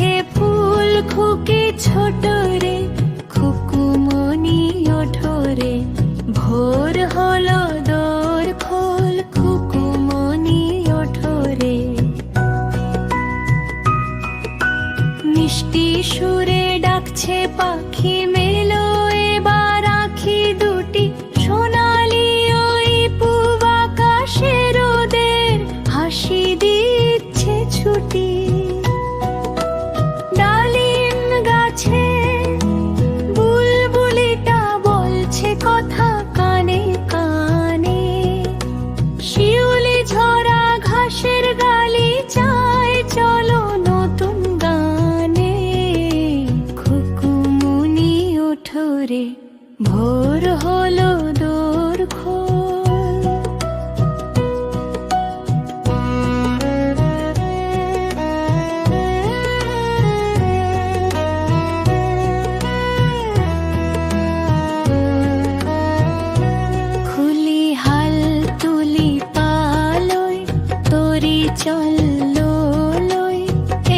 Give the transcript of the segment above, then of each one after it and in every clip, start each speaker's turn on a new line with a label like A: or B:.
A: শাখে ফুল খুকি ছোট রে, খুকুমনি ওঠো রে, ভোর হলো দোর খোল, খুকুমনি ওঠো রে। মিষ্টি সুরে ডাকছে পাখি, মেলো এবার আঁখি দুটি, সোনালি ওই পূব আকাশের ওদের হাসি দিচ্ছে ছুটি। ডালিম গাছে বুলবুলিটা বলছে কথা কানে কানে, শিউলি ঝরা ঘাসের গালি চায় চলো নতুন গানে। খুকুমনি ওঠো রে, ভোর হলো দোর খোল। খুলি হাল তুলি পালই, তরি চললো লই,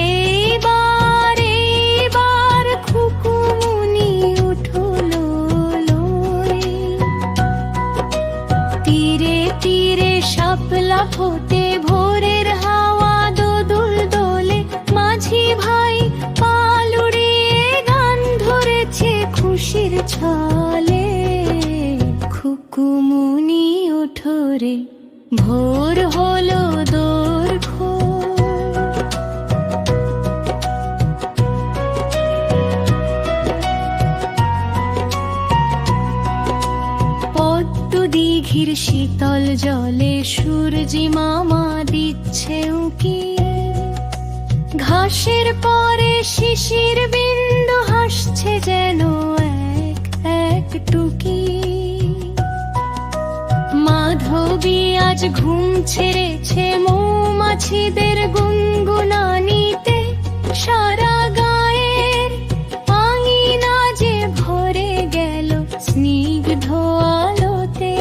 A: এইবার এইবার খুকুমনি উঠো লই। তীরে তীরে শাপলা ফোটে, ভোরের হাওয়া দোদুল দোলে, মাঝি ভাই পাল উড়িয়ে গান ধরেছে খুশির ছলে। খুকুমনি ওঠো রে, ভোর হলো দোর খোল। পদ্ম দিঘির শীতল জলে সূর্যি মামা দিচ্ছে উঁকি, ঘাসের পরে শিশির বিন্দু হাসছে যেন এক এক টুকি। মাধবী আজ ঘুম ছেড়েছে মৌমাছিদের গুনগুনানিতে, সারা গায়ের আঙিনা যে ভরে গেল স্নিগ্ধ আলোতে।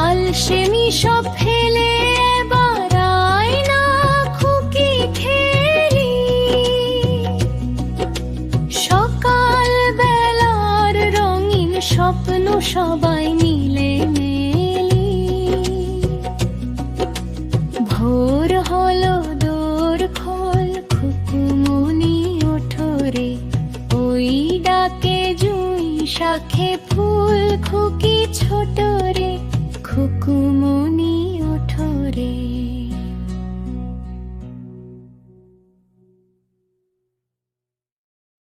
A: আলসেমি সব ফেলে এবার আয় না খুকি খেলি, সকাল বেলার রঙিন স্বপ্ন সবাই মিলে মেলি। ভোর হলো দোর খোল, খুকুমনি ওঠো রে, ওই ডাকে জুঁই শাখে ফুল খুকি